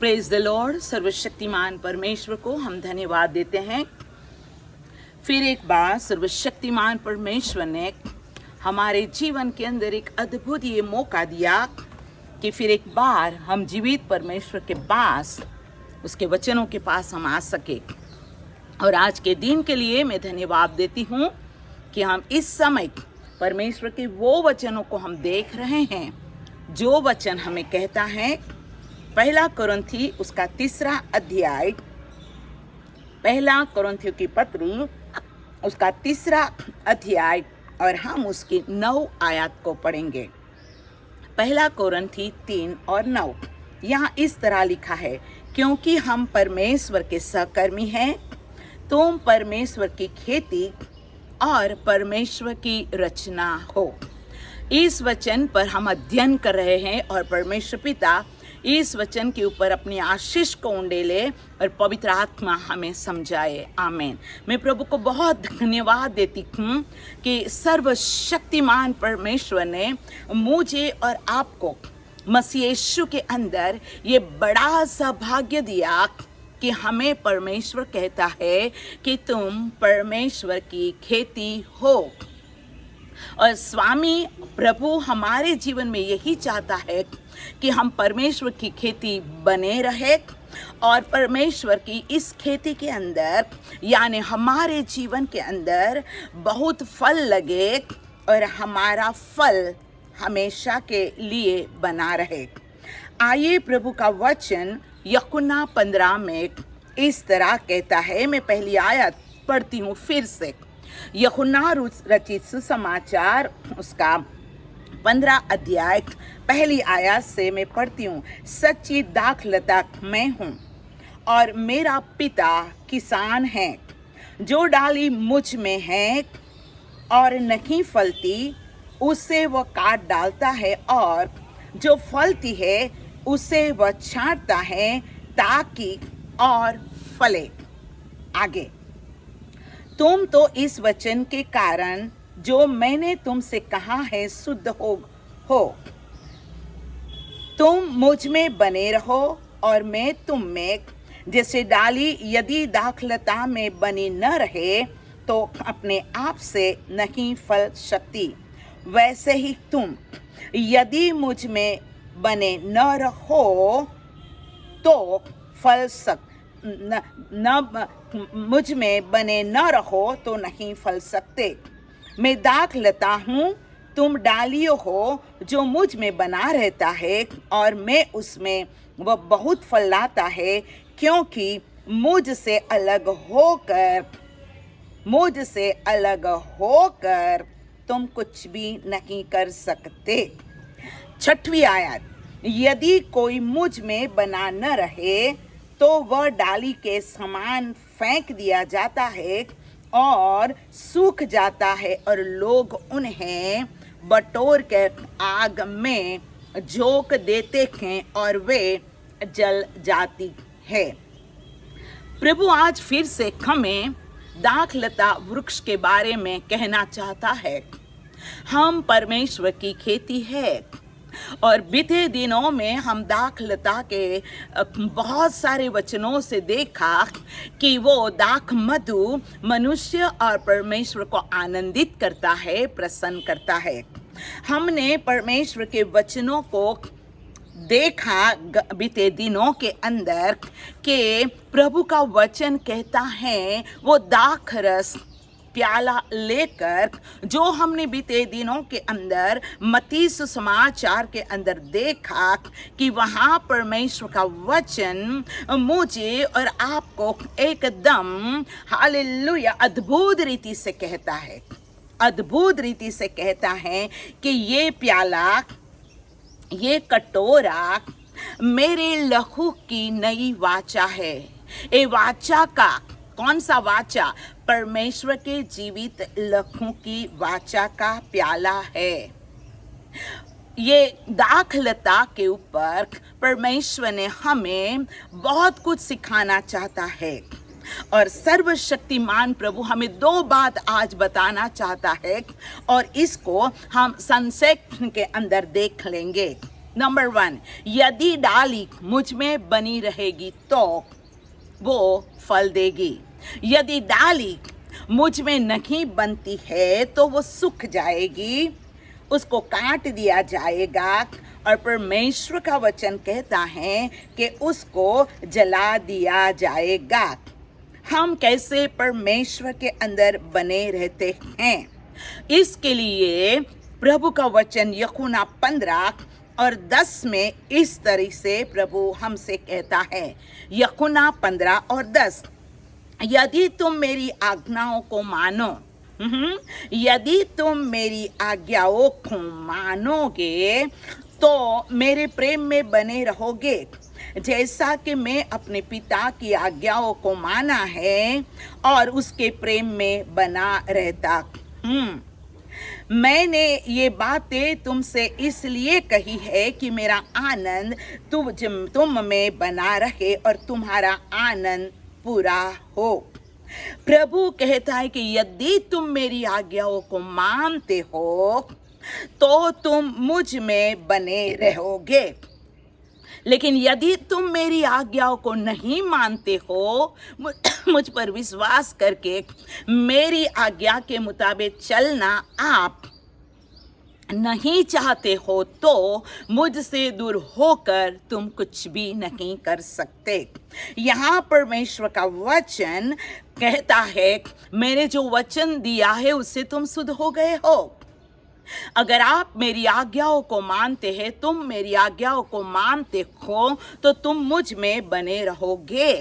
Praise the Lord. सर्वशक्तिमान परमेश्वर को हम धन्यवाद देते हैं। फिर एक बार सर्वशक्तिमान परमेश्वर ने हमारे जीवन के अंदर एक अद्भुत ये मौका दिया कि फिर एक बार हम जीवित परमेश्वर के पास, उसके वचनों के पास हम आ सके। और आज के दिन के लिए मैं धन्यवाद देती हूँ कि हम इस समय परमेश्वर के वो वचनों को हम देख रहे हैं जो वचन हमें कहता है पहला कुरिन्थी उसका 3 अध्याय, पहला कुरिन्थियों की पत्री उसका 3 अध्याय और हम उसकी 9 आयत को पढ़ेंगे। पहला कुरिन्थी 3 और 9 यहाँ इस तरह लिखा है, क्योंकि हम परमेश्वर के सहकर्मी हैं, तुम परमेश्वर की खेती और परमेश्वर की रचना हो। इस वचन पर हम अध्ययन कर रहे हैं और परमेश्वर पिता इस वचन के ऊपर अपनी आशीष को उंडेले और पवित्र आत्मा हमें समझाए। आमीन। मैं प्रभु को बहुत धन्यवाद देती हूँ कि सर्वशक्तिमान परमेश्वर ने मुझे और आपको मसीह यीशु के अंदर ये बड़ा सा भाग्य दिया कि हमें परमेश्वर कहता है कि तुम परमेश्वर की खेती हो। और स्वामी प्रभु हमारे जीवन में यही चाहता है कि हम परमेश्वर की खेती बने रहे और परमेश्वर की इस खेती के अंदर यानी हमारे जीवन के अंदर बहुत फल लगे और हमारा फल हमेशा के लिए बना रहे। आइए प्रभु का वचन यूहन्ना 15 में इस तरह कहता है। मैं पहली आयत पढ़ती हूँ फिर से। यूहन्ना रचित सुसमाचार उसका 15 अध्याय पहली आयत से मैं पढ़ती हूँ। सच्ची दाखलता मैं हूँ और मेरा पिता किसान है। जो डाली मुझ में है और नहीं फलती उसे वह काट डालता है, और जो फलती है उसे वह छांटता है ताकि और फले। आगे, तुम तो इस वचन के कारण जो मैंने तुमसे कहा है शुद्ध हो। तुम मुझ में बने रहो और मैं तुम में। जैसे डाली यदि दाखलता में बनी न रहे तो अपने आप से नहीं फल सकती, वैसे ही तुम यदि मुझ में बने न रहो तो फल मुझ में बने न रहो तो नहीं फल सकते। मैं दाखलता हूँ, तुम डालियों हो। जो मुझ में बना रहता है और मैं उसमें, वह बहुत फल लाता है, क्योंकि मुझसे अलग होकर तुम कुछ भी नहीं कर सकते। 6वीं आयत, यदि कोई मुझ में बना न रहे तो वह डाली के समान फेंक दिया जाता है और सूख जाता है, और लोग उन्हें बटोर कर आग में झोंक देते हैं और वे जल जाती है। प्रभु आज फिर से हमें दाखलता वृक्ष के बारे में कहना चाहता है। हम परमेश्वर की खेती है और बीते दिनों में हम दाखलता के बहुत सारे वचनों से देखा कि वो दाख मधु मनुष्य और परमेश्वर को आनंदित करता है, प्रसन्न करता है। हमने परमेश्वर के वचनों को देखा बीते दिनों के अंदर कि प्रभु का वचन कहता है वो दाख रस प्याला लेकर, जो हमने बीते दिनों के अंदर मत्ती सुसमाचार के अंदर देखा कि वहाँ परमेश्वर का वचन मुझे और आपको एकदम हालेलुया अद्भुत रीति से कहता है, अद्भुत रीति से कहता है कि ये प्याला, ये कटोरा मेरे लहू की नई वाचा है। ये वाचा का कौन सा वाचा? परमेश्वर के जीवित लहू की वाचा का प्याला है। ये दाखलता के ऊपर परमेश्वर ने हमें बहुत कुछ सिखाना चाहता है और सर्वशक्तिमान प्रभु हमें 2 बात आज बताना चाहता है और इसको हम संक्षेप के अंदर देख लेंगे। नंबर 1, यदि डाली मुझ में बनी रहेगी तो वो फल देगी। यदि डाली मुझ में नहीं बनती है तो वो सूख जाएगी, उसको काट दिया जाएगा। और परमेश्वर का वचन कहता है कि उसको जला दिया जाएगा। हम कैसे परमेश्वर के अंदर बने रहते हैं, इसके लिए प्रभु का वचन यूहन्ना 15:10 में इस तरह से प्रभु हमसे कहता है। यूहन्ना 15:10, यदि तुम मेरी आज्ञाओं को मानो, यदि तुम मेरी आज्ञाओं को मानोगे तो मेरे प्रेम में बने रहोगे, जैसा कि मैं अपने पिता की आज्ञाओं को माना है और उसके प्रेम में बना रहता हूँ। मैंने ये बातें तुमसे इसलिए कही है कि मेरा आनंद तुम में बना रहे और तुम्हारा आनंद पूरा हो। प्रभु कहता है कि यदि तुम मेरी आज्ञाओं को मानते हो तो तुम मुझ में बने रहोगे, लेकिन यदि तुम मेरी आज्ञाओं को नहीं मानते हो, मुझ पर विश्वास करके मेरी आज्ञा के मुताबिक चलना आप नहीं चाहते हो, तो मुझसे दूर होकर तुम कुछ भी नहीं कर सकते। यहाँ परमेश्वर का वचन कहता है, मैंने जो वचन दिया है उससे तुम शुद्ध हो गए हो। अगर आप मेरी आज्ञाओं को मानते हैं, तुम मेरी आज्ञाओं को मानते हो, तो तुम मुझ में बने रहोगे,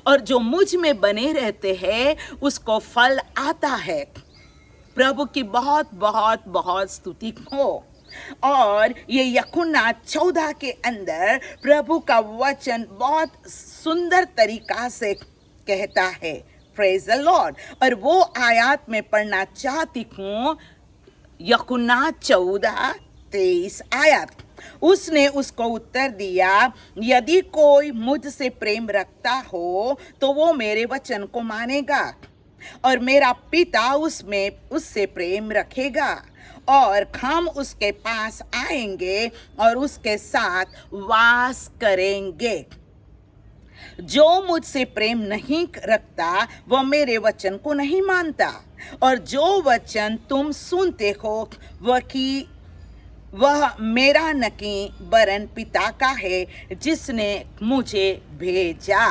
और जो मुझ में बने रहते हैं उसको फल आता है। प्रभु की बहुत बहुत बहुत स्तुति हो। और ये यूहन्ना 14 के अंदर प्रभु का वचन बहुत सुंदर तरीका से कहता है। Praise the Lord. और वो आयत में पढ़ना चाहती हूँ, यूहन्ना 14:23 आयत। उसने उसको उत्तर दिया, यदि कोई मुझसे प्रेम रखता हो तो वो मेरे वचन को मानेगा, और मेरा पिता उससे प्रेम रखेगा, और हम उसके पास आएंगे और उसके साथ वास करेंगे। जो मुझसे प्रेम नहीं रखता वह मेरे वचन को नहीं मानता, और जो वचन तुम सुनते हो वह मेरा नहीं वरन पिता का है जिसने मुझे भेजा।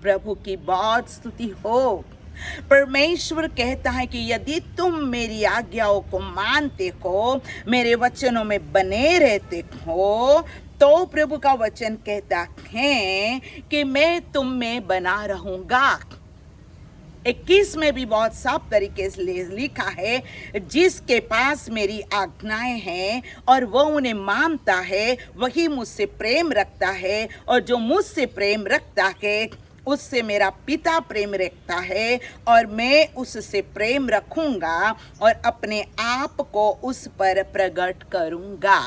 प्रभु की बहुत स्तुति हो। परमेश्वर कहता है कि यदि तुम मेरी आज्ञाओं को मानते हो, मेरे वचनों में बने रहते हो, तो प्रभु का वचन कहता है कि मैं तुम में बना रहूंगा। 21 में भी बहुत साफ तरीके से लिखा है, जिसके पास मेरी आज्ञाएं हैं और वह उन्हें मानता है वही मुझसे प्रेम रखता है, और जो मुझसे प्रेम रखता है उससे मेरा पिता प्रेम रखता है, और मैं उससे प्रेम रखूंगा और अपने आप को उस पर प्रकट करूंगा।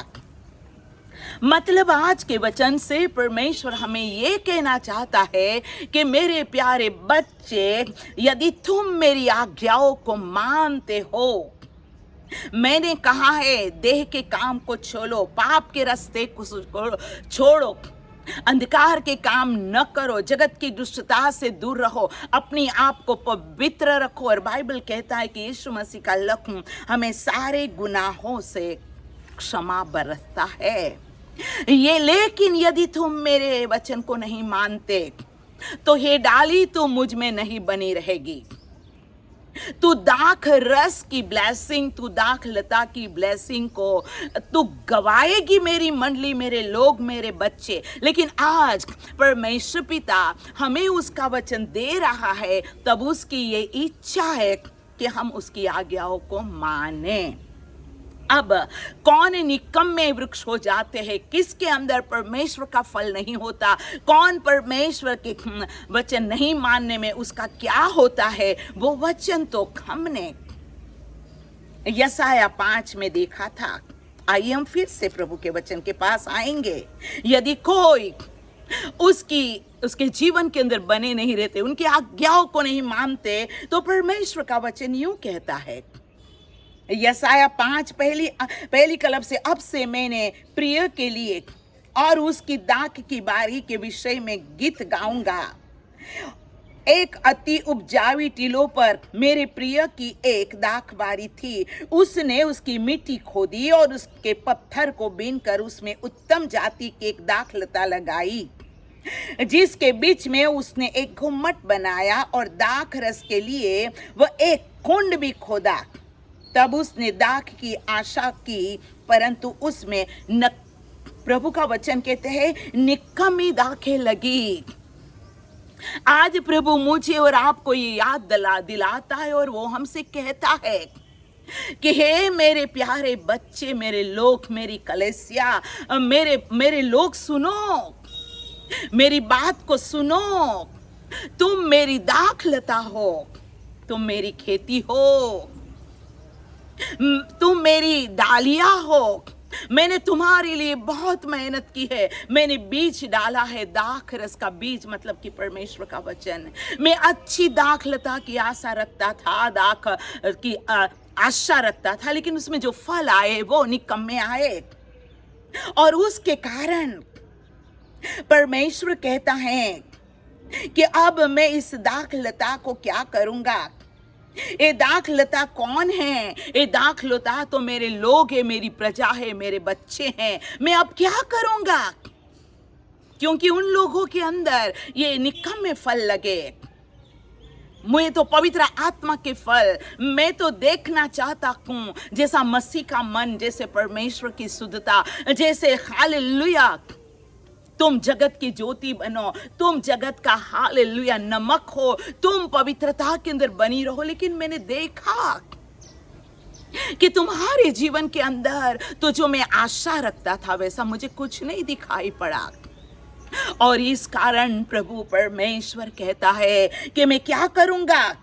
मतलब आज के वचन से परमेश्वर हमें ये कहना चाहता है कि मेरे प्यारे बच्चे, यदि तुम मेरी आज्ञाओं को मानते हो, मैंने कहा है देह के काम को छोड़ो, पाप के रास्ते को छोड़ो, अंधकार के काम न करो, जगत की दुष्टता से दूर रहो, अपनी आप को पवित्र रखो। और बाइबल कहता है कि यीशु मसीह का लहू हमें सारे गुनाहों से क्षमा बरसता है। ये लेकिन यदि तुम मेरे वचन को नहीं मानते तो ये डाली तो मुझ में नहीं बनी रहेगी। तू दाख रस की ब्लेसिंग, तू दाख लता की ब्लेसिंग को तू गवाएगी, मेरी मंडली, मेरे लोग, मेरे बच्चे। लेकिन आज परमेश्वर पिता हमें उसका वचन दे रहा है, तब उसकी ये इच्छा है कि हम उसकी आज्ञाओं को माने। अब कौन निकम्मे वृक्ष हो जाते हैं, किसके अंदर परमेश्वर का फल नहीं होता, कौन परमेश्वर के वचन नहीं मानने में उसका क्या होता है, वो वचन तो हमने यशाया 5 में देखा था। आइए हम फिर से प्रभु के वचन के पास आएंगे। यदि कोई उसके जीवन के अंदर बने नहीं रहते, उनकी आज्ञाओं को नहीं मानते, तो परमेश्वर का वचन यूं कहता है, यसाया 5 पहली कलम से, अब से मैंने प्रिय के लिए और उसकी दाख की बारी के विषय में गीत गाऊंगा। एक अति उपजावी टीलों पर मेरे प्रिय की एक दाख बारी थी। उसने उसकी मिट्टी खोदी और उसके पत्थर को बीनकर उसमें उत्तम जाति की एक दाख लता लगाई, जिसके बीच में उसने एक घुम्मट बनाया और दाख रस के लिए वह एक कुंड भी खोदा। तब उसने दाख की आशा की, परंतु उसमें न, प्रभु का वचन कहते हैं, निकम्मी दाखें लगी। आज प्रभु मुझे और आपको ये याद दिलाता है और वो हमसे कहता है कि हे मेरे प्यारे बच्चे, मेरे लोग, मेरी कलीसिया, मेरे लोग, सुनो, मेरी बात को सुनो। तुम मेरी दाख लता हो, तुम मेरी खेती हो, तुम मेरी डालियां हो। मैंने तुम्हारे लिए बहुत मेहनत की है। मैंने बीज डाला है, दाख रस का बीज, मतलब कि परमेश्वर का वचन। मैं अच्छी दाख लता की आशा रखता था, दाख की आशा रखता था, लेकिन उसमें जो फल आए वो निकम्मे आए। और उसके कारण परमेश्वर कहता है कि अब मैं इस दाख लता को क्या करूंगा। ये दाख लता कौन है? ये दाख लता तो मेरे लोग है, मेरी प्रजा है, मेरे बच्चे हैं। मैं अब क्या करूंगा? क्योंकि उन लोगों के अंदर ये निकम्मे फल लगे। मुझे तो पवित्र आत्मा के फल मैं तो देखना चाहता हूं, जैसा मसीह का मन, जैसे परमेश्वर की शुद्धता, जैसे हालेलुया तुम जगत की ज्योति बनो, तुम जगत का हालेलुया नमक हो, तुम पवित्रता के अंदर बनी रहो। लेकिन मैंने देखा कि तुम्हारे जीवन के अंदर तो जो मैं आशा रखता था वैसा मुझे कुछ नहीं दिखाई पड़ा। और इस कारण प्रभु परमेश्वर कहता है कि मैं क्या करूंगा।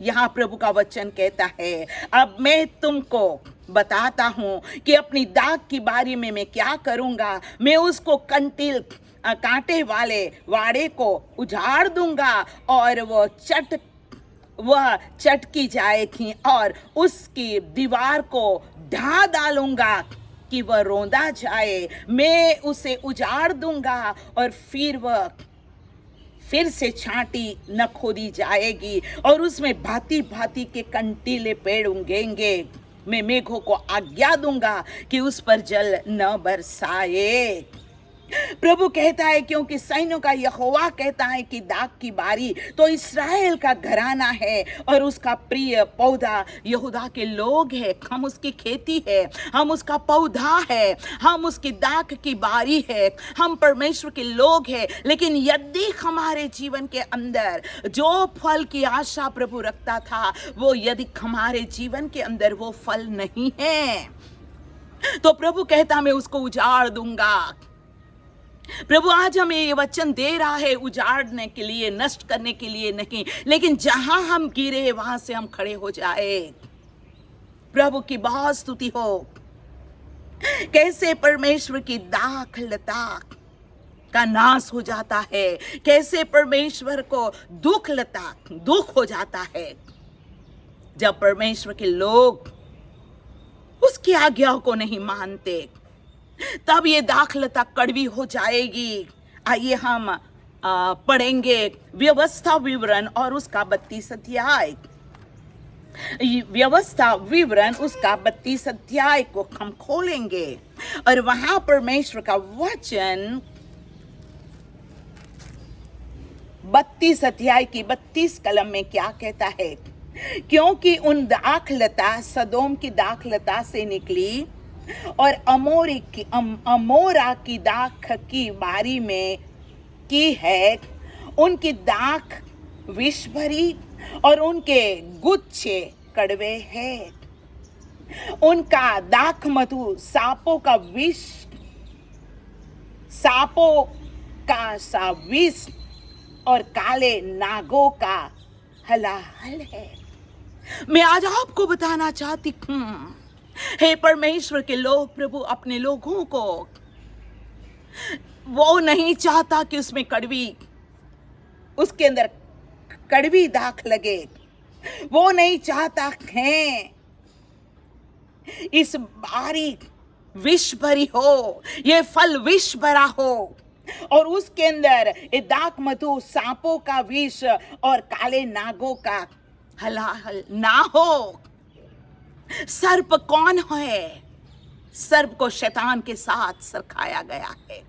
यहाँ प्रभु का वचन कहता है, अब मैं तुमको बताता हूं कि अपनी दाख की बारी में मैं क्या करूंगा। मैं उसको कांटे वाले वाड़े को उजाड़ दूंगा और वह चटकी जाएगी और उसकी दीवार को ढा डालूंगा कि वह रौंदा जाए। मैं उसे उजाड़ दूंगा और फिर से छांटी न खोदी जाएगी और उसमें भांति भांति के कंटीले पेड़ उगेंगे। मैं मेघों को आज्ञा दूंगा कि उस पर जल न बरसाए। प्रभु कहता है, क्योंकि सैन्यों का यहोवा कहता है कि दाख की बारी तो इस्राएल का घराना है और उसका प्रिय पौधा यहूदा के लोग हैं। हम उसकी खेती है, हम उसका पौधा है, हम उसकी दाख की बारी है, हम परमेश्वर के लोग हैं। लेकिन यदि हमारे जीवन के अंदर जो फल की आशा प्रभु रखता था, वो यदि हमारे जीवन के अंदर वो फल नहीं है, तो प्रभु कहता मैं उसको उजाड़ दूंगा। प्रभु आज हमें ये वचन दे रहा है, उजाड़ने के लिए, नष्ट करने के लिए नहीं, लेकिन जहां हम गिरे वहां से हम खड़े हो जाए। प्रभु की बहुत स्तुति हो। कैसे परमेश्वर की दाख लता का नाश हो जाता है, कैसे परमेश्वर को दुख हो जाता है जब परमेश्वर के लोग उसकी आज्ञा को नहीं मानते, तब ये दाखलता कड़वी हो जाएगी। आइए हम पढ़ेंगे व्यवस्था विवरण और उसका 32 अध्याय। व्यवस्था विवरण उसका 32 अध्याय को हम खोलेंगे और वहां परमेश्वर का वचन 32 अध्याय की 32 कलम में क्या कहता है। क्योंकि उन दाखलता सदोम की दाखलता से निकली और अमोरा की दाख की बारी में की है। उनकी दाख विष भरी और उनके गुच्छे कड़वे हैं। उनका दाख मधु सांपों का सा विष और काले नागों का हलाहल है। मैं आज आपको बताना चाहती हूँ, हे परमेश्वर के लोग, प्रभु अपने लोगों को वो नहीं चाहता कि उसके अंदर कड़वी दाख लगे। वो नहीं चाहता है इस बारी विष भरी हो, ये फल विष भरा हो और उसके अंदर ये दाक मधु सांपों का विष और काले नागों का हलाहल ना हो। सर्प कौन है? सर्प को शैतान के साथ सरखाया गया है।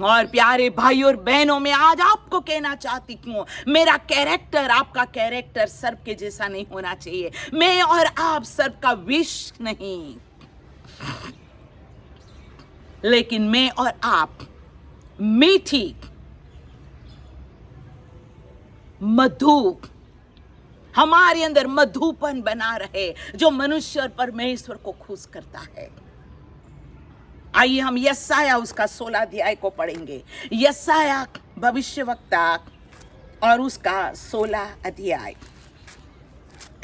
और प्यारे भाई और बहनों, मैं आज आपको कहना चाहती हूँ, मेरा कैरेक्टर, आपका कैरेक्टर सर्प के जैसा नहीं होना चाहिए। मैं और आप सर्प का विष नहीं, लेकिन मैं और आप मीठी मधु, हमारे अंदर मधुपन बना रहे जो मनुष्य और परमेश्वर को खुश करता है। आइए हम यशाया उसका 16 अध्याय को पढ़ेंगे। यशाया भविष्यवक्ता और उसका 16 अध्याय,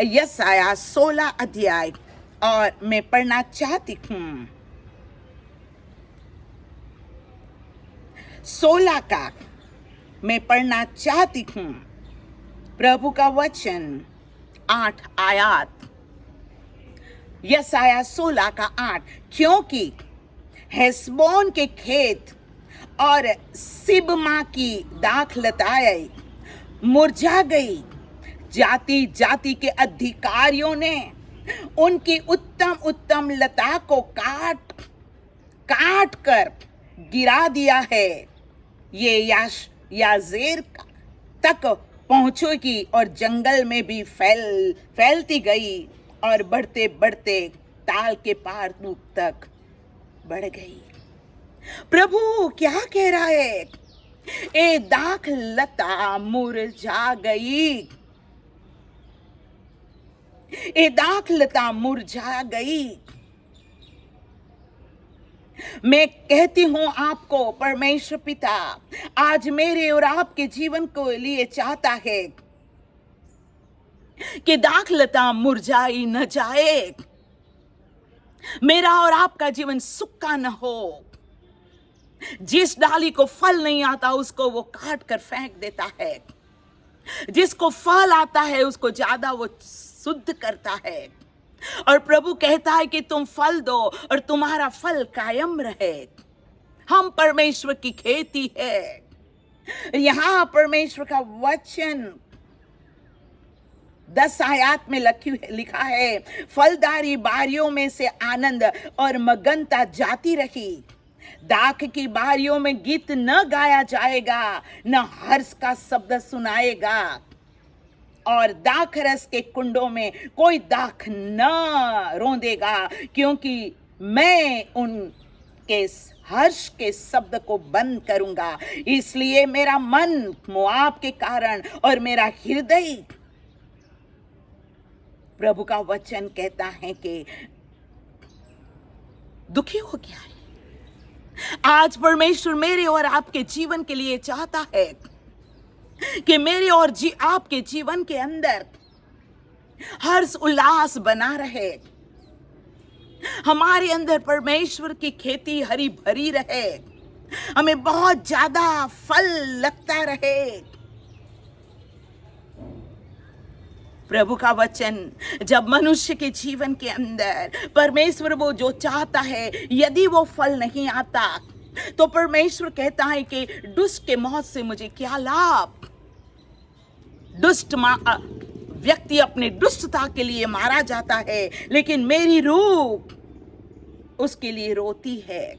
यशाया 16 अध्याय, और मैं पढ़ना चाहती हूँ 16 का मैं पढ़ना चाहती हूँ। प्रभु का वचन 8 आयत, यशाया 16 का 8। क्योंकि हेशबोन के खेत और सिबमा की दाखलताएं मुरझा गई, जाति जाति के अधिकारियों ने उनकी उत्तम उत्तम लता को काट कर गिरा दिया है। ये याजेर तक पहुंचेगी और जंगल में भी फैलती गई और बढ़ते बढ़ते ताल के पार तक बढ़ गई। प्रभु क्या कह रहा है? ए दाख लता मुरझा गई, ए दाख लता मुरझा गई। मैं कहती हूं आपको, परमेश्वर पिता आज मेरे और आपके जीवन को लिए चाहता है कि दाख लता मुरझाई न जाए, मेरा और आपका जीवन सूखा न हो। जिस डाली को फल नहीं आता उसको वो काट कर फेंक देता है, जिसको फल आता है उसको ज्यादा वो शुद्ध करता है। और प्रभु कहता है कि तुम फल दो और तुम्हारा फल कायम रहे। हम परमेश्वर की खेती है। यहां परमेश्वर का वचन 10 आयत में लिखा है, फलदारी बारियों में से आनंद और मगनता जाती रही। दाख की बारियों में गीत न गाया जाएगा, न हर्ष का शब्द सुनाएगा, और दाख रस के कुंडों में कोई दाख न रोंदेगा, क्योंकि मैं उनके हर्ष के शब्द को बंद करूंगा। इसलिए मेरा मन मोआब के कारण और मेरा हृदय, प्रभु का वचन कहता है कि दुखी हो गया है। आज परमेश्वर मेरे और आपके जीवन के लिए चाहता है कि मेरे और आपके जीवन के अंदर हर्ष उल्लास बना रहे, हमारे अंदर परमेश्वर की खेती हरी भरी रहे, हमें बहुत ज्यादा फल लगता रहे। प्रभु का वचन जब मनुष्य के जीवन के अंदर परमेश्वर वो जो चाहता है, यदि वो फल नहीं आता तो परमेश्वर कहता है कि दुष्ट के मौत से मुझे क्या लाभ। दुष्ट व्यक्ति अपने दुष्टता के लिए मारा जाता है, लेकिन मेरी रूह उसके लिए रोती है।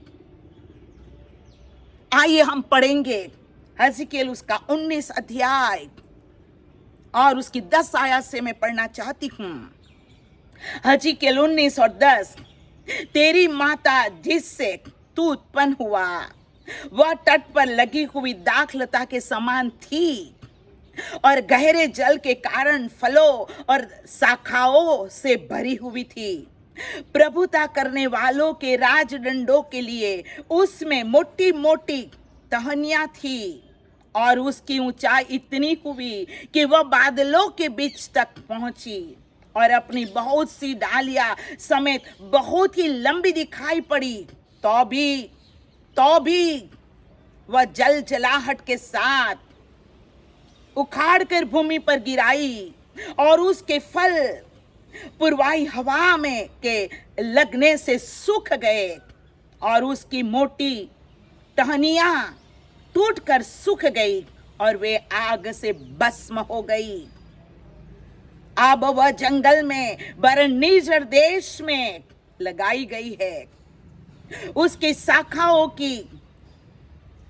आइए हम पढ़ेंगे हजकियेल उसका 19 अध्याय और उसकी 10 आयत से मैं पढ़ना चाहती हूं। हजकियेल 19 और 10। तेरी माता जिससे तू उत्पन्न हुआ वह तट पर लगी हुई दाखलता के समान थी और गहरे जल के कारण फलों और शाखाओं से भरी हुई थी। प्रभुता करने वालों के राजदंडों के लिए उसमें मोटी मोटी टहनियां थी और उसकी ऊंचाई इतनी हुई कि वह बादलों के बीच तक पहुंची और अपनी बहुत सी डालियां समेत बहुत ही लंबी दिखाई पड़ी। तो भी वह जल जलाहट के साथ उखाड़ कर भूमि पर गिराई और उसके फल पुरवाई हवा में के लगने से सूख गए और उसकी मोटी टहनियां टूटकर सूख गई और वे आग से भस्म हो गई। अब वह जंगल में बरनीजर देश में लगाई गई है। उसकी शाखाओं की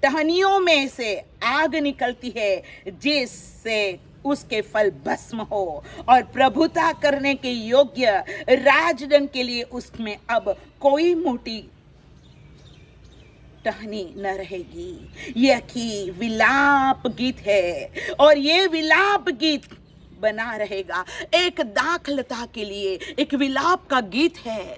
टहनियों में से आग निकलती है जिससे उसके फल भस्म हो और प्रभुता करने के योग्य राजदंड के लिए उसमें अब कोई मोटी टहनी न रहेगी। यह की विलाप गीत है और ये विलाप गीत बना रहेगा। एक दाखलता के लिए एक विलाप का गीत है।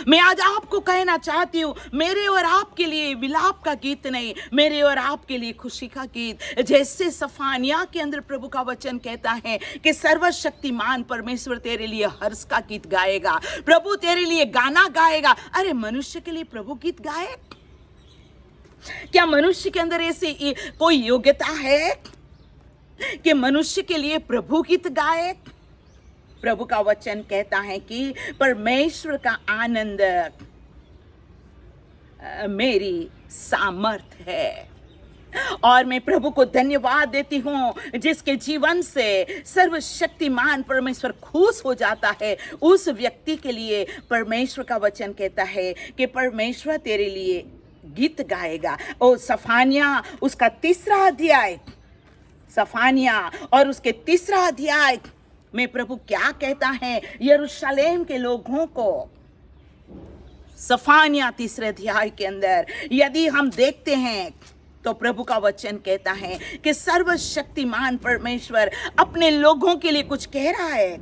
मैं आज आपको कहना चाहती हूँ, मेरे और आपके लिए विलाप का गीत नहीं, मेरे और आपके लिए खुशी का गीत। जैसे सफानिया के अंदर प्रभु का वचन कहता है कि सर्वशक्तिमान परमेश्वर तेरे लिए हर्ष का गीत गाएगा, प्रभु तेरे लिए गाना गाएगा। अरे मनुष्य के लिए प्रभु गीत गाए? क्या मनुष्य के अंदर ऐसी कोई योग्यता है कि मनुष्य के लिए प्रभु गीत गाए? प्रभु का वचन कहता है कि परमेश्वर का आनंद मेरी सामर्थ है। और मैं प्रभु को धन्यवाद देती हूँ जिसके जीवन से सर्वशक्तिमान परमेश्वर खुश हो जाता है। उस व्यक्ति के लिए परमेश्वर का वचन कहता है कि परमेश्वर तेरे लिए गीत गाएगा। और सफानिया उसका 3 अध्याय, सफानिया और उसके 3 अध्याय में प्रभु क्या कहता है यरूशलेम के लोगों को। सफानिया 3 अध्याय के अंदर यदि हम देखते हैं तो प्रभु का वचन कहता है कि सर्वशक्तिमान परमेश्वर अपने लोगों के लिए कुछ कह रहा है।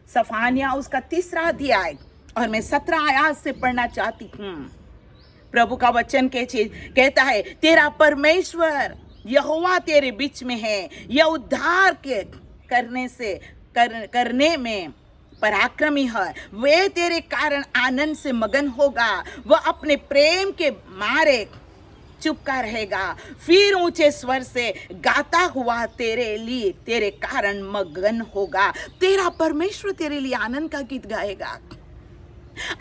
सफानिया उसका 3 अध्याय और मैं 17 आयत से पढ़ना चाहती हूँ। प्रभु का वचन कहता है, तेरा परमेश्वर यहोवा तेरे बीच में है, यह उद्धार के करने में पराक्रमी है। वे तेरे कारण आनंद से मगन होगा, वह अपने प्रेम के मारे चुपका रहेगा, फिर ऊंचे स्वर से गाता हुआ तेरे लिए तेरे कारण मगन होगा। तेरा परमेश्वर तेरे लिए आनंद का गीत गाएगा।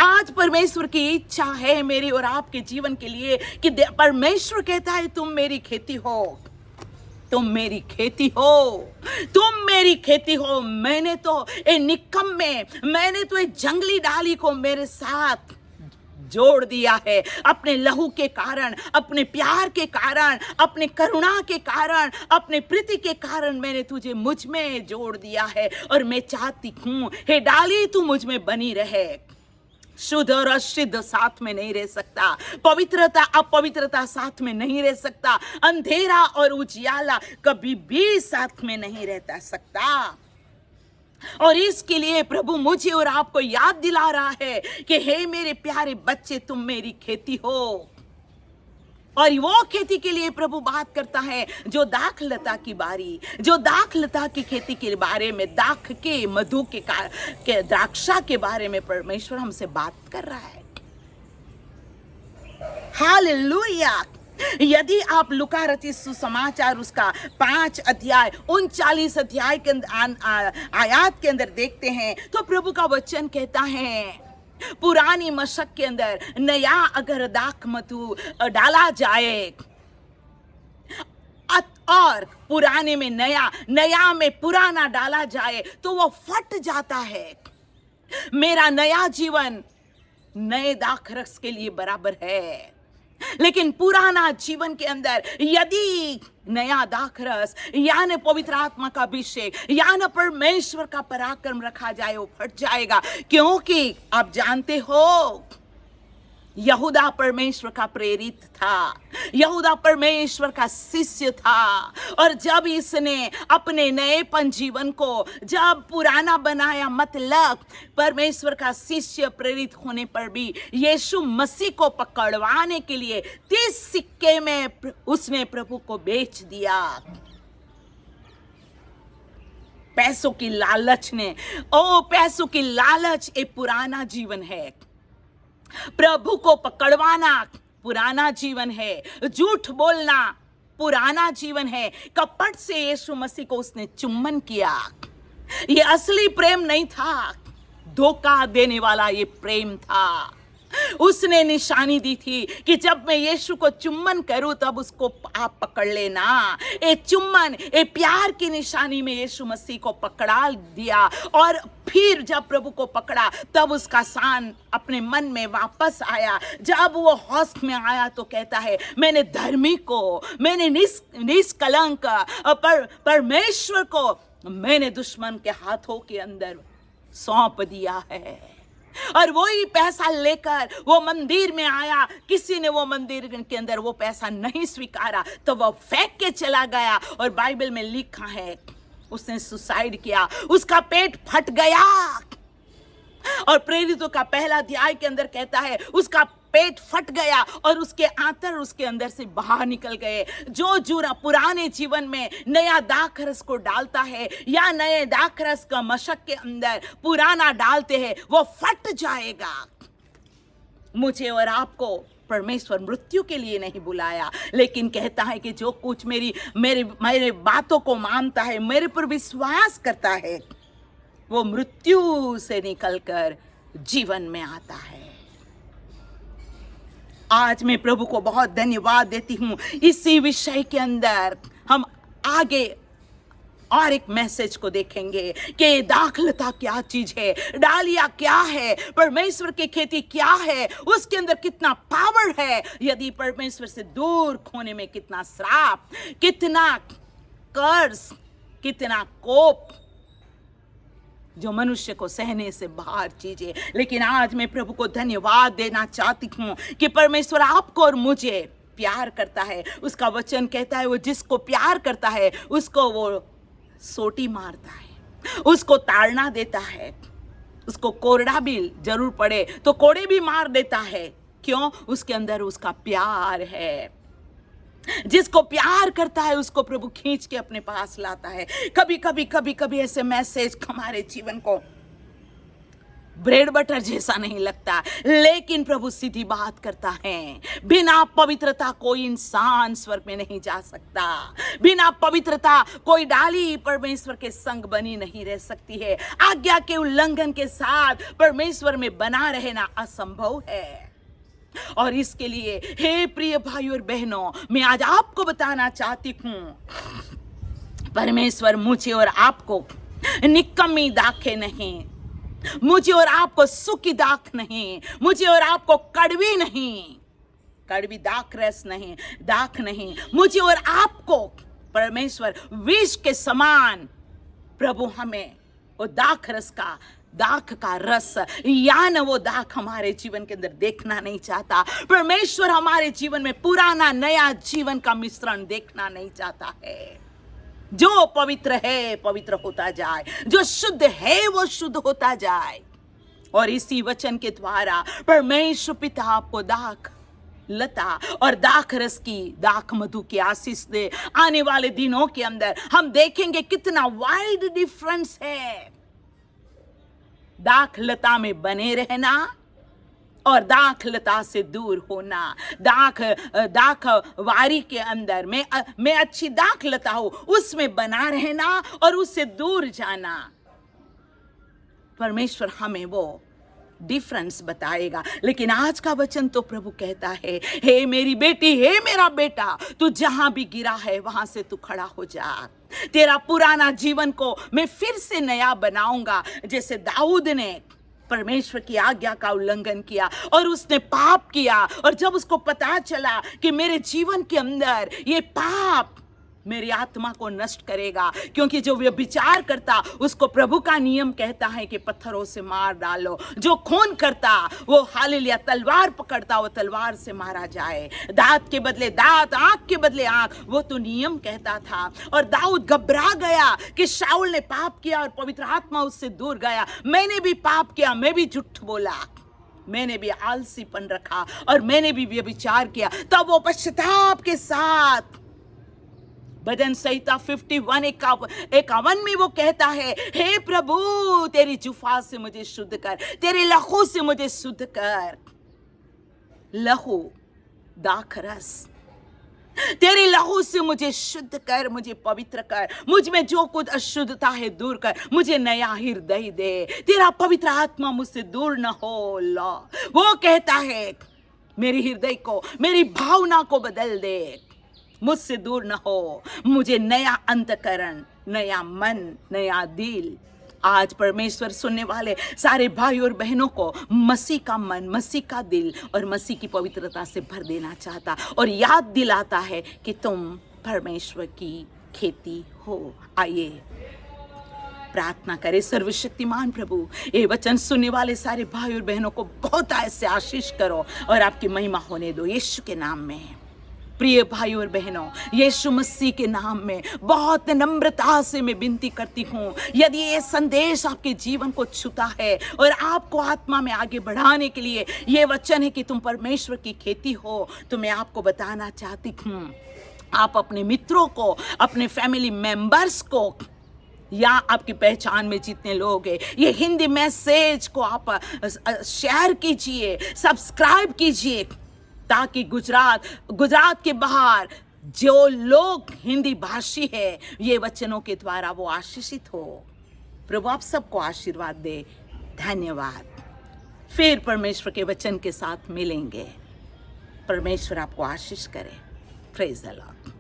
आज परमेश्वर की इच्छा है मेरे और आपके जीवन के लिए कि परमेश्वर कहता है तुम मेरी खेती हो, तुम मेरी खेती हो, तुम मेरी खेती हो। मैंने तो ए निकम्मे, मैंने तो ए जंगली डाली को मेरे साथ जोड़ दिया है। अपने लहू के कारण, अपने प्यार के कारण, अपने करुणा के कारण, अपने प्रीति के कारण मैंने तुझे मुझ में जोड़ दिया है। और मैं चाहती हूँ हे डाली तू मुझ में बनी रहे। शुद्ध और अशुद्ध साथ में नहीं रह सकता, पवित्रता अपवित्रता साथ में नहीं रह सकता, अंधेरा और उजियाला कभी भी साथ में नहीं रहता सकता। और इसके लिए प्रभु मुझे और आपको याद दिला रहा है कि हे मेरे प्यारे बच्चे, तुम मेरी खेती हो। और वो खेती के लिए प्रभु बात करता है जो दाखलता की बारी, जो दाखलता की खेती के बारे में, दाख के मधु के द्राक्षा के बारे में परमेश्वर हमसे बात कर रहा है। हालेलुया। यदि आप लूका रचित सुसमाचार उसका 5 अध्याय 39 अध्याय के आयत के अंदर देखते हैं तो प्रभु का वचन कहता है, पुरानी मशक के अंदर नया अगर दाख मधु डाला जाए और पुराने में नया, नया में पुराना डाला जाए तो वो फट जाता है। मेरा नया जीवन नए दाख रस के लिए बराबर है, लेकिन पुराना जीवन के अंदर यदि नया दाखरस यानी पवित्र आत्मा का अभिषेक यानी परमेश्वर का पराक्रम रखा जाए, वो फट जाएगा। क्योंकि आप जानते हो यहूदा परमेश्वर का प्रेरित था, यहूदा परमेश्वर का शिष्य था। और जब इसने अपने नएपन जीवन को जब पुराना बनाया, मतलब परमेश्वर का शिष्य प्रेरित होने पर भी यीशु मसीह को पकड़वाने के लिए 30 सिक्के में उसने प्रभु को बेच दिया। पैसों की लालच ने, पैसों की लालच एक पुराना जीवन है। प्रभु को पकड़वाना पुराना जीवन है, झूठ बोलना पुराना जीवन है, कपट से यीशु मसीह को उसने चुम्बन किया। ये असली प्रेम नहीं था। धोखा देने वाला ये प्रेम था। उसने निशानी दी थी कि जब मैं यीशु को चुम्बन करूं तब उसको आप पकड़ लेना। एक चुम्बन, एक प्यार की निशानी में यीशु मसीह को पकड़ा दिया, और फिर जब प्रभु को पकड़ा तब उसका सान अपने मन में वापस आया। जब वो होश में आया तो कहता है, मैंने धर्मी को, मैंने निष्कलंक परमेश्वर को मैंने दुश्मन के हाथों के अंदर सौंप दिया है। और वही पैसा लेकर वो मंदिर में आया। किसी ने वो मंदिर के अंदर वो पैसा नहीं स्वीकारा तो वो फेंक के चला गया, और बाइबल में लिखा है उसने सुसाइड किया, उसका पेट फट गया। और प्रेरितों का पहला अध्याय के अंदर कहता है उसका पेट फट गया और उसके आंतर उसके अंदर से बाहर निकल गए। जो जूरा पुराने जीवन में नया दाखरस को डालता है या नए दाखरस का मशक के अंदर पुराना डालते हैं, वो फट जाएगा। मुझे और आपको परमेश्वर मृत्यु के लिए नहीं बुलाया, लेकिन कहता है कि जो कुछ मेरे बातों को मानता है, मेरे पर विश्वास करता है, वो मृत्यु से निकलकर जीवन में आता है। आज मैं प्रभु को बहुत धन्यवाद देती हूँ। इसी विषय के अंदर हम आगे और एक मैसेज को देखेंगे कि दाखलता क्या चीज है, डालिया क्या है, परमेश्वर की खेती क्या है, उसके अंदर कितना पावर है। यदि परमेश्वर से दूर खोने में कितना श्राप, कितना कर्ज, कितना कोप जो मनुष्य को सहने से बाहर चीजें। लेकिन आज मैं प्रभु को धन्यवाद देना चाहती हूँ कि परमेश्वर आपको और मुझे प्यार करता है। उसका वचन कहता है वो जिसको प्यार करता है उसको वो सोटी मारता है, उसको ताड़ना देता है, उसको कोरडा भी जरूर पड़े तो कोड़े भी मार देता है। क्यों? उसके अंदर उसका प्यार है। जिसको प्यार करता है उसको प्रभु खींच के अपने पास लाता है। कभी कभी ऐसे मैसेज हमारे जीवन को ब्रेड बटर जैसा नहीं लगता, लेकिन प्रभु सीधी बात करता है। बिना पवित्रता कोई इंसान स्वर्ग में नहीं जा सकता। बिना पवित्रता कोई डाली परमेश्वर के संग बनी नहीं रह सकती है। आज्ञा के उल्लंघन के साथ परमेश्वर में बना रहना असंभव है। और इसके लिए हे प्रिय भाई और बहनों, मैं आज आपको बताना चाहती हूँ, परमेश्वर मुझे और आपको निकम्मी दाखें नहीं, मुझे और आपको सूखी दाख नहीं, मुझे और आपको कड़वी नहीं, कड़वी दाख रस नहीं, दाख नहीं, मुझे और आपको परमेश्वर विष के समान प्रभु हमें वो दाख का रस या न वो दाख हमारे जीवन के अंदर देखना नहीं चाहता। परमेश्वर हमारे जीवन में पुराना नया जीवन का मिश्रण देखना नहीं चाहता है। जो पवित्र है पवित्र होता जाए, जो शुद्ध है वो शुद्ध होता जाए। और इसी वचन के द्वारा परमेश्वर पिता आपको दाख लता और दाख रस की, दाख मधु की आशीष दे। आने वाले दिनों के अंदर हम देखेंगे कितना वाइड डिफरेंस है दाख लता में बने रहना और दाख लता से दूर होना। दाख वारी के अंदर मैं अच्छी दाख लता हूं, उसमें बना रहना और उससे दूर जाना। परमेश्वर हमें वो डिफरेंस बताएगा। लेकिन आज का वचन तो प्रभु कहता है, हे मेरी बेटी, हे मेरा बेटा, तू जहां भी गिरा है वहां से तू खड़ा हो जा। तेरा पुराना जीवन को मैं फिर से नया बनाऊंगा। जैसे दाऊद ने परमेश्वर की आज्ञा का उल्लंघन किया और उसने पाप किया, और जब उसको पता चला कि मेरे जीवन के अंदर ये पाप मेरी आत्मा को नष्ट करेगा, क्योंकि जो व्यभिचार करता उसको प्रभु का नियम कहता है कि पत्थरों से मार डालो। जो खून करता वो हालेलुया तलवार पकड़ता वो तलवार से मारा जाए। दांत के बदले दांत, आंख के बदले आंख, वो तो नियम कहता था। और दाऊद घबरा गया कि शाऊल ने पाप किया और पवित्र आत्मा उससे दूर गया। मैंने भी पाप किया, मैं भी झूठ बोला, मैंने भी आलसीपन रखा और मैंने भी व्यभिचार किया। तब वो पश्चाताप के साथ भजन संहिता 51:51 में वो कहता है, हे प्रभु तेरी जुफा से मुझे शुद्ध कर, तेरे लहू से मुझे शुद्ध कर। लहू दाखरस तेरे लहू से मुझे शुद्ध कर, मुझे पवित्र कर, मुझ में जो कुछ अशुद्धता है दूर कर, मुझे नया हृदय दे, तेरा पवित्र आत्मा मुझसे दूर न हो। ला वो कहता है मेरी हृदय को, मेरी भावना को बदल दे, मुझसे दूर न हो, मुझे नया अंतकरण, नया मन, नया दिल। आज परमेश्वर सुनने वाले सारे भाई और बहनों को मसीह का मन, मसीह का दिल और मसीह की पवित्रता से भर देना चाहता और याद दिलाता है कि तुम परमेश्वर की खेती हो। आइए प्रार्थना करें। सर्वशक्तिमान प्रभु, ये वचन सुनने वाले सारे भाई और बहनों को बहुत ऐसे आशीष करो और आपकी महिमा होने दो यीशु के नाम में। प्रिय भाई और बहनों, यीशु मसीह के नाम में बहुत नम्रता से मैं विनती करती हूँ, यदि ये संदेश आपके जीवन को छूता है और आपको आत्मा में आगे बढ़ाने के लिए ये वचन है कि तुम परमेश्वर की खेती हो, तो मैं आपको बताना चाहती हूँ, आप अपने मित्रों को, अपने फैमिली मेंबर्स को या आपकी पहचान में जितने लोग हैं, ये हिंदी मैसेज को आप शेयर कीजिए, सब्सक्राइब कीजिए, ताकि गुजरात के बाहर जो लोग हिंदी भाषी है ये वचनों के द्वारा वो आशीषित हो। प्रभु आप सबको आशीर्वाद दे। धन्यवाद। फिर परमेश्वर के वचन के साथ मिलेंगे। परमेश्वर आपको आशीष करे। Praise the Lord.